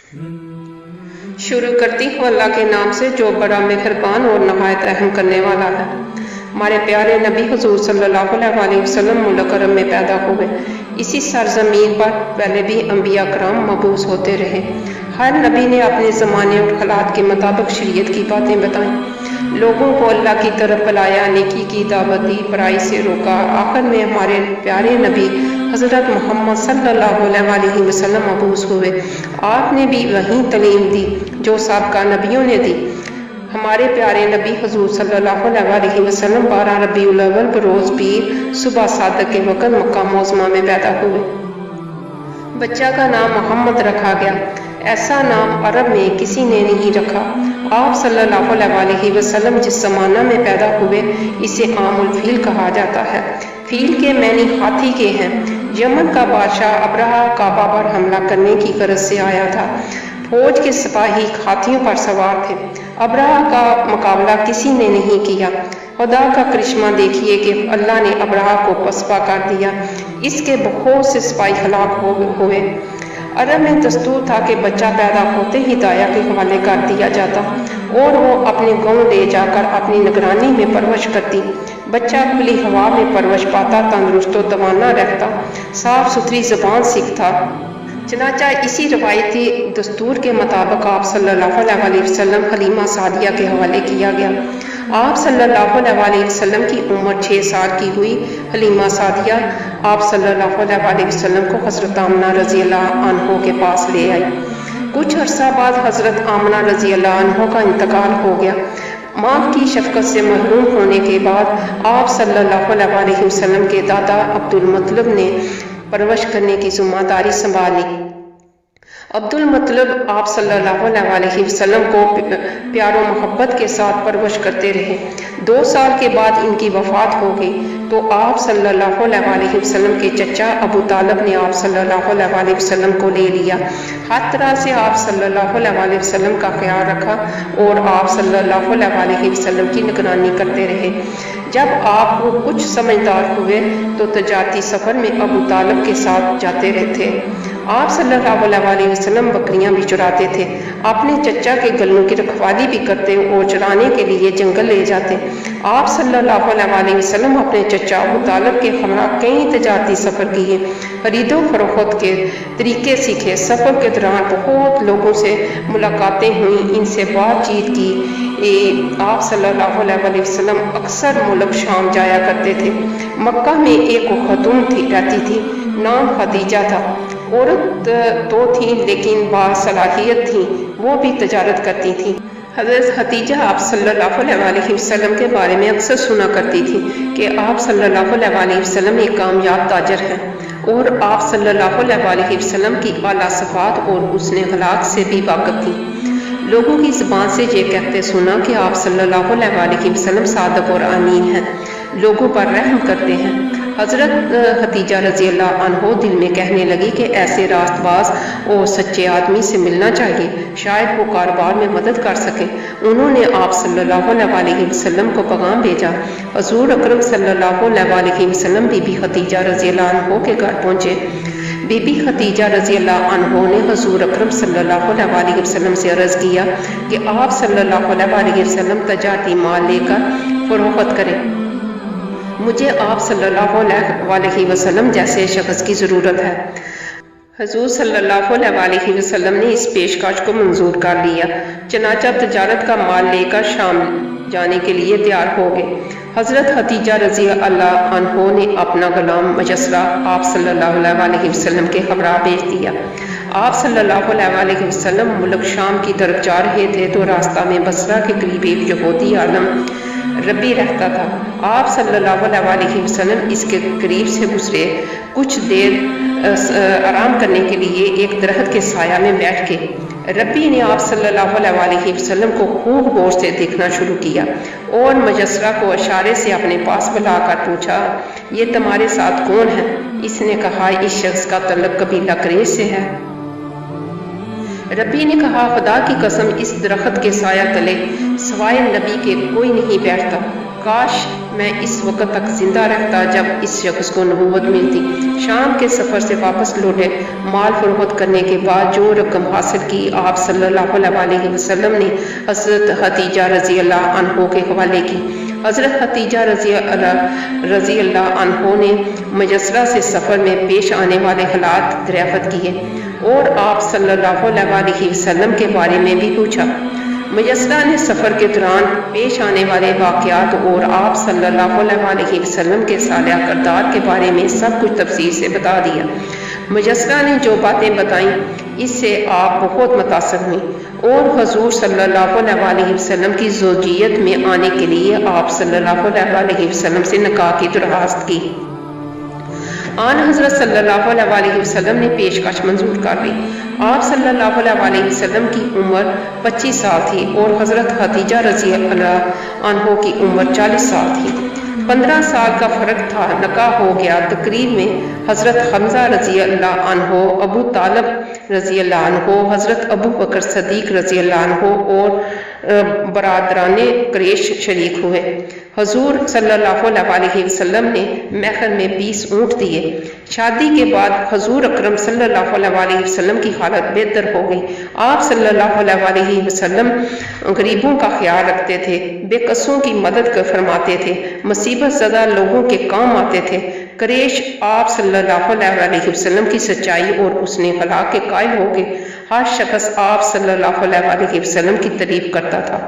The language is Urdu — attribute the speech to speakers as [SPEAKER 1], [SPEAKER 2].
[SPEAKER 1] شروع کرتی ہوں اللہ کے نام سے جو بڑا مہربان اور نہایت رحم کرنے والا ہے۔ ہمارے پیارے نبی حضور صلی اللہ علیہ وسلم ملک عرب میں پیدا ہوئے۔ اسی سرزمین پر پہلے بھی انبیاء کرام مبعوث ہوتے رہے۔ ہر نبی نے اپنے زمانے اور حالات کے مطابق شریعت کی باتیں بتائیں، لوگوں کو اللہ کی طرف بلایا، نیکی کی دعوت دی، برائی سے روکا۔ آخر میں ہمارے پیارے نبی حضرت محمد صلی اللہ علیہ وسلم مبعوث ہوئے۔ آپ نے بھی وہی تعلیم دی جو سابقہ نبیوں نے دی۔ ہمارے پیارے نبی حضور صلی اللہ علیہ وسلم 12 ربیع الاول بروز پیر صبح صادق کے وقت مکہ معظمہ میں پیدا ہوئے۔ بچہ کا نام محمد رکھا گیا۔ ایسا نام عرب میں کسی نے نہیں رکھا۔ آپ صلی اللہ علیہ وسلم جس زمانہ میں پیدا ہوئے اسے عام الفیل کہا جاتا ہے۔ فیل کے معنی ہاتھی کے ہیں۔ یمن کا بادشاہ ابرہہ کعبہ پر حملہ کرنے کی غرض سے آیا تھا۔ فوج کے سپاہی ہاتھیوں پر سوار تھے۔ ابرہہ کا مقابلہ کسی نے نہیں کیا۔ خدا کا کرشمہ دیکھیے کہ اللہ نے ابرہہ کو پسپا کر دیا۔ اس کے بہت سے سپاہی ہلاک ہوئے۔ عرب میں دستور تھا کہ بچہ پیدا ہوتے ہی دایا کے حوالے کر دیا جاتا اور وہ اپنے گاؤں لے جا کر اپنی نگرانی میں پرورش کرتی۔ بچہ کھلی ہوا میں پرورش پاتا، تندرست و توانا رہتا، صاف ستھری زبان سیکھتا۔ چنانچہ اسی روایتی دستور کے مطابق آپ صلی اللہ علیہ وسلم حلیمہ سعدیہ کے حوالے کیا گیا۔ آپ صلی اللہ علیہ وسلم کی عمر 6 سال کی ہوئی۔ حلیمہ سعدیہ آپ صلی اللہ علیہ وسلم کو حضرت آمنہ رضی اللہ عنہ کے پاس لے آئی۔ کچھ عرصہ بعد حضرت آمنہ رضی اللہ عنہ کا انتقال ہو گیا۔ ماں کی شفقت سے محروم ہونے کے بعد آپ صلی اللہ علیہ وسلم کے دادا عبد المطلب نے پرورش کرنے کی ذمہ داری سنبھالی۔ عبد المطلب آپ صلی اللہ علیہ وسلم کو پیار و محبت کے ساتھ پرورش کرتے رہے۔ 2 سال کے بعد ان کی وفات ہو گئی تو آپ صلی اللہ علیہ وسلم کے چچا ابو طالب نے آپ صلی اللہ علیہ وسلم کو لے لیا۔ ہر طرح سے آپ صلی اللہ علیہ وسلم کا خیال رکھا اور آپ صلی اللہ علیہ وسلم کی نگرانی کرتے رہے۔ جب آپ وہ کچھ سمجھدار ہوئے تو تجارتی سفر میں ابو طالب کے ساتھ جاتے رہتے۔ آپ صلی اللہ علیہ وسلم بکریاں بھی چراتے تھے، اپنے چچا کے گلوں کی رکھوالی بھی کرتے اور چرانے کے لیے جنگل لے جاتے۔ آپ صلی اللہ علیہ وسلم اپنے چچا ابو طالب کے ہمراہ کئی تجارتی سفر کیے، خرید و فروخت کے طریقے سیکھے۔ سفر کے دوران بہت لوگوں سے ملاقاتیں ہوئیں، ان سے بات چیت کی۔ آپ صلی اللہ علیہ وسلم اکثر ملک شام جایا کرتے تھے۔ مکہ میں ایک خاتون رہتی تھی، نام خدیجہ تھا۔ عورت تو تھیں لیکن باصلاحیت تھیں، وہ بھی تجارت کرتی تھیں۔ حضرت خدیجہ آپ صلی اللہ علیہ وسلم کے بارے میں اکثر سنا کرتی تھی کہ آپ صلی اللہ علیہ وسلم ایک کامیاب تاجر ہیں اور آپ صلی اللہ علیہ وسلم کی اعلیٰ صفات اور حسن اخلاق سے بھی واقف تھیں۔ لوگوں کی زبان سے یہ کہتے سنا کہ آپ صلی اللہ علیہ وسلم صادق اور امین ہیں، لوگوں پر رحم کرتے ہیں۔ حضرت خدیجہ رضی اللہ عنہ دل میں کہنے لگی کہ ایسے راست باز اور سچے آدمی سے ملنا چاہیے، شاید وہ کاروبار میں مدد کر سکیں۔ انہوں نے آپ صلی اللہ علیہ وسلم کو پیغام بھیجا۔ حضور اکرم صلی اللہ علیہ وسلم بی بی خدیجہ رضی اللہ عنہ کے گھر پہنچے۔ بی بی خدیجہ رضی اللہ عنہ نے حضور اکرم صلی اللہ علیہ وسلم سے عرض کیا کہ آپ صلی اللہ علیہ وسلم تجارتی مال لے کر فروخت کریں، مجھے آپ صلی اللہ علیہ وسلم جیسے شخص کی ضرورت ہے۔ حضور صلی اللہ علیہ وسلم نے اس پیشکش کو منظور کر لیا، چنانچہ تجارت کا مال لے کر شام جانے کے لیے تیار ہو گئے۔ حضرت خدیجہ رضی اللہ عنہ نے اپنا غلام مجسرہ آپ صلی اللہ علیہ وسلم کے ہمراہ بھیج دیا۔ آپ صلی اللہ علیہ وسلم ملک شام کی طرف جا رہے تھے تو راستہ میں بصرہ کے قریب ایک یہودی عالم ربی رہتا تھا۔ آپ صلی اللہ علیہ وسلم اس کے قریب سے گزرے۔ کچھ دیر آرام کرنے کے لیے ایک درخت کے سایہ میں بیٹھ کے ربی نے آپ صلی اللہ علیہ وسلم کو خوب غور سے دیکھنا شروع کیا اور مجسرہ کو اشارے سے اپنے پاس بلا کر پوچھا، یہ تمہارے ساتھ کون ہے؟ اس نے کہا، اس شخص کا تعلق قبیلہ قریش سے ہے۔ ربی نے کہا، خدا کی قسم اس درخت کے سایہ تلے سوائے نبی کے کوئی نہیں بیٹھتا، کاش میں اس وقت تک زندہ رہتا جب اس شخص کو نبوت ملتی۔ شام کے سفر سے واپس لوٹے، مال فروخت کرنے کے بعد جو رقم حاصل کی، آپ صلی اللہ علیہ وسلم نے حضرت خدیجہ رضی اللہ عنہ کے حوالے کی۔ حضرت خدیجہ رضی اللہ عنہ نے مجسرہ سے سفر میں پیش آنے والے حالات دریافت کیے اور آپ صلی اللہ علیہ وسلم کے بارے میں بھی پوچھا۔ مجسرہ نے سفر کے دوران پیش آنے والے واقعات اور آپ صلی اللہ علیہ وسلم کے صالح کردار کے بارے میں سب کچھ تفصیل سے بتا دیا۔ مجسرہ نے جو باتیں بتائیں اس سے آپ بہت متاثر ہوئیں اور حضور صلی اللہ علیہ وسلم کی زوجیت میں آنے کے لیے آپ صلی اللہ علیہ وسلم سے نکاح کی درخواست کی۔ آن حضرت صلی اللہ علیہ وسلم نے پیشکش منظور کر لی۔ آپ صلی اللہ علیہ وسلم کی عمر 25 سال تھی اور حضرت خدیجہ رضی اللہ عنہ کی عمر 40 سال تھی۔ 15 سال کا فرق تھا۔ نکاح ہو گیا۔ تقریب میں حضرت حمزہ رضی اللہ عنہ، ابو طالب رضی اللہ عنہ، حضرت ابو بکر صدیق رضی اللہ عنہ اور برادران قریش شریک ہوئے۔ حضور صلی اللہ علیہ وسلم نے مہر میں 20 اونٹ دیے۔ شادی کے بعد حضور اکرم صلی اللہ علیہ وسلم کی حالت بہتر ہو گئی۔ آپ صلی اللہ علیہ وسلم غریبوں کا خیال رکھتے تھے، بے قصوں کی مدد فرماتے تھے، مصیبت زدہ لوگوں کے کام آتے تھے۔ قریش آپ صلی اللہ علیہ وسلم کی سچائی اور حسن اخلاق کے قائل ہو گئے۔ ہر شخص آپ صلی اللہ علیہ وسلم کی تعریف کرتا تھا۔